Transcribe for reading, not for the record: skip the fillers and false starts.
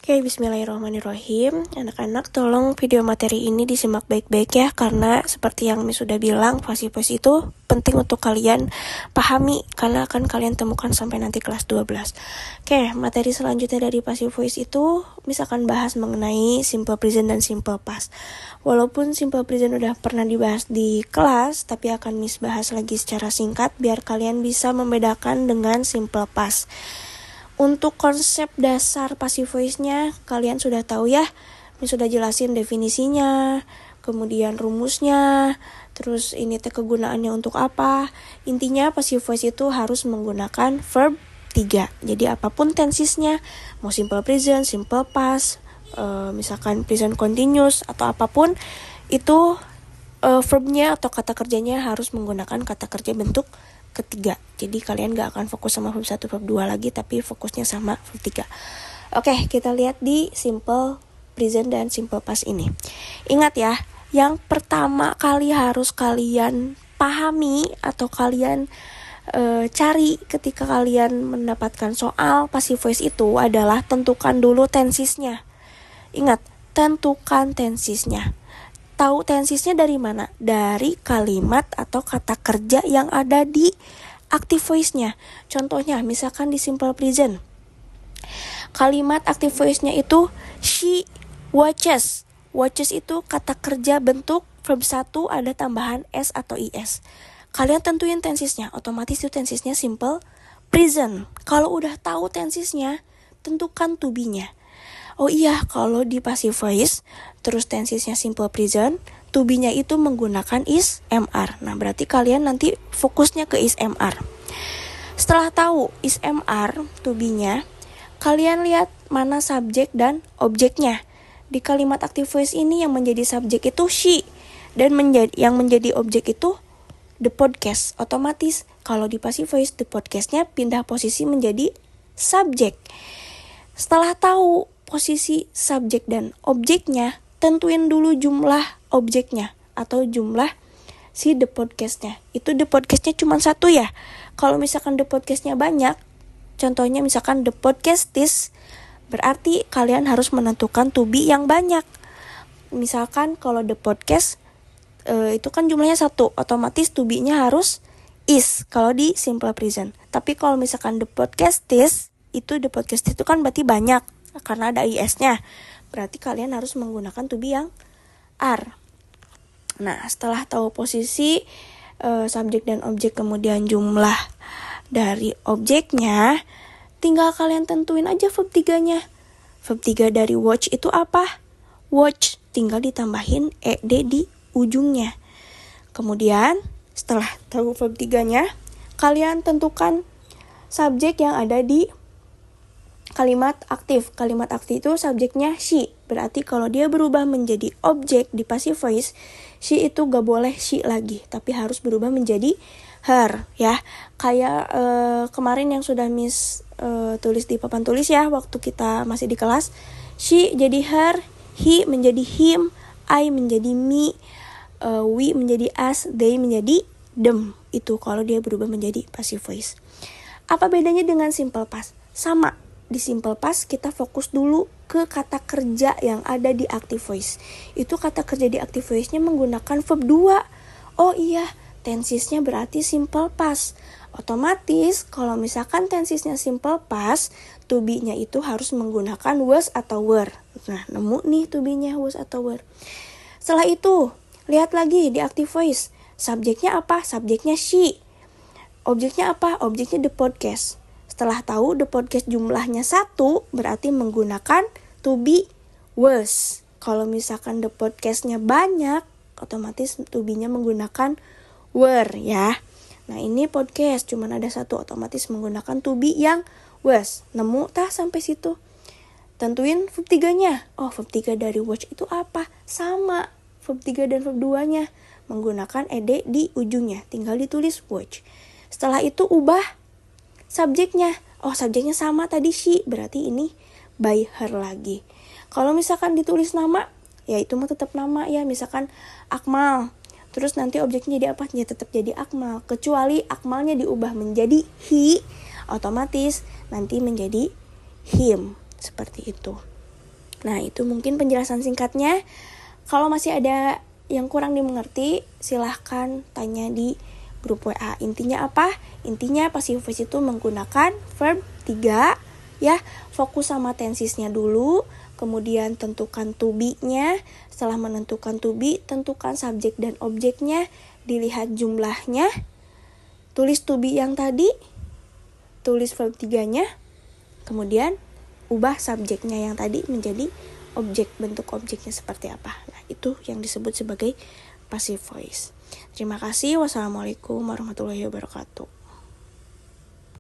Oke, bismillahirrahmanirrahim. Anak-anak, tolong video materi ini disimak baik-baik ya, karena seperti yang Miss sudah bilang, pasif voice itu penting untuk kalian pahami, karena akan kalian temukan sampai nanti kelas 12. Oke, materi selanjutnya dari pasif voice itu, Miss akan bahas mengenai simple present dan simple past. Walaupun simple present udah pernah dibahas di kelas, tapi akan Miss bahas lagi secara singkat, biar kalian bisa membedakan dengan simple past. Untuk konsep dasar passive voice-nya, kalian sudah tahu ya. Ini sudah jelasin definisinya, kemudian rumusnya, terus ini kegunaannya untuk apa. Intinya passive voice itu harus menggunakan verb 3. Jadi apapun tensesnya, mau simple present, simple past, misalkan present continuous, atau apapun, itu verbnya atau kata kerjanya harus menggunakan kata kerja bentuk ketiga. Jadi kalian gak akan fokus sama verb 1, verb 2 lagi, tapi fokusnya sama verb 3. Oke, kita lihat di simple present dan simple past ini. Ingat ya, yang pertama kali harus kalian pahami atau kalian cari ketika kalian mendapatkan soal passive voice itu adalah tentukan dulu tensesnya. Ingat, tentukan tensesnya. Tahu tensesnya dari mana? Dari kalimat atau kata kerja yang ada di active voice-nya. Contohnya, misalkan di simple present. Kalimat active voice-nya itu she watches. Watches itu kata kerja bentuk verb 1 ada tambahan s atau is. Kalian tentuin tensesnya, otomatis itu tensesnya simple present. Kalau udah tahu tensesnya, tentukan to be-nya. Oh iya, kalau di passive voice, terus tensesnya simple present, to be-nya itu menggunakan is mr. Nah, berarti kalian nanti fokusnya ke is mr. Setelah tahu is mr, to be-nya, kalian lihat mana subjek dan objeknya. Di kalimat active voice ini yang menjadi subjek itu she, dan yang menjadi objek itu the podcast. Otomatis, kalau di passive voice, the podcast-nya pindah posisi menjadi subjek. Setelah tahu posisi subjek dan objeknya, tentuin dulu jumlah objeknya atau jumlah si the podcast-nya. Itu the podcast-nya cuma satu ya. Kalau misalkan the podcast-nya banyak, contohnya misalkan the podcast is, berarti kalian harus menentukan to be yang banyak. Misalkan kalau the podcast itu kan jumlahnya satu, otomatis to be-nya harus is kalau di simple present. Tapi kalau misalkan the podcast is, itu the podcast itu kan berarti banyak karena ada is-nya. Berarti kalian harus menggunakan to be yang are. Nah, setelah tahu posisi subjek dan objek, kemudian jumlah dari objeknya, tinggal kalian tentuin aja verb 3-nya. Verb 3 dari watch itu apa? Watch, tinggal ditambahin ed di ujungnya. Kemudian, setelah tahu verb 3-nya, kalian tentukan subjek yang ada di kalimat aktif. Kalimat aktif itu subjeknya she. Berarti kalau dia berubah menjadi objek di passive voice, she itu gak boleh she lagi, tapi harus berubah menjadi her ya. Kayak kemarin yang sudah Miss tulis di papan tulis ya, waktu kita masih di kelas. She jadi her, he menjadi him, I menjadi me, we menjadi us, they menjadi them. Itu kalau dia berubah menjadi passive voice. Apa bedanya dengan simple past? Sama. Di simple past kita fokus dulu ke kata kerja yang ada di active voice. Itu kata kerja di active voice-nya menggunakan verb 2. Oh iya, tensesnya berarti simple past. Otomatis kalau misalkan tensesnya simple past, to be-nya itu harus menggunakan was atau were. Nah, nemu nih to be-nya was atau were. Setelah itu, lihat lagi di active voice. Subjeknya apa? Subjeknya she. Objeknya apa? Objeknya the podcast. Setelah tahu the podcast jumlahnya 1, berarti menggunakan to be was. Kalau misalkan the podcastnya banyak, otomatis to be-nya menggunakan were ya. Nah, ini podcast cuman ada 1, otomatis menggunakan to be yang was. Nemu tah sampai situ? Tentuin verb 3-nya. Oh, verb 3 dari watch itu apa? Sama. Verb 3 dan verb 2-nya menggunakan ed di ujungnya. Tinggal ditulis watch. Setelah itu ubah subjeknya. Oh, subjeknya sama tadi she, berarti ini by her lagi. Kalau misalkan ditulis nama, ya itu mah tetap nama ya. Misalkan Akmal, terus nanti objeknya jadi apa? Ya tetap jadi Akmal. Kecuali Akmalnya diubah menjadi he, otomatis nanti menjadi him. Seperti itu. Nah, itu mungkin penjelasan singkatnya. Kalau masih ada yang kurang dimengerti, silahkan tanya di grup WA. Intinya apa? Intinya passive voice itu menggunakan verb 3, ya. Fokus sama tensisnya dulu, kemudian tentukan to be-nya. Setelah menentukan to be, tentukan subjek dan objeknya, dilihat jumlahnya, tulis to be yang tadi, tulis verb 3-nya, kemudian ubah subjeknya yang tadi menjadi objek, bentuk objeknya seperti apa. Nah, itu yang disebut sebagai passive voice. Terima kasih. Wassalamualaikum warahmatullahi wabarakatuh.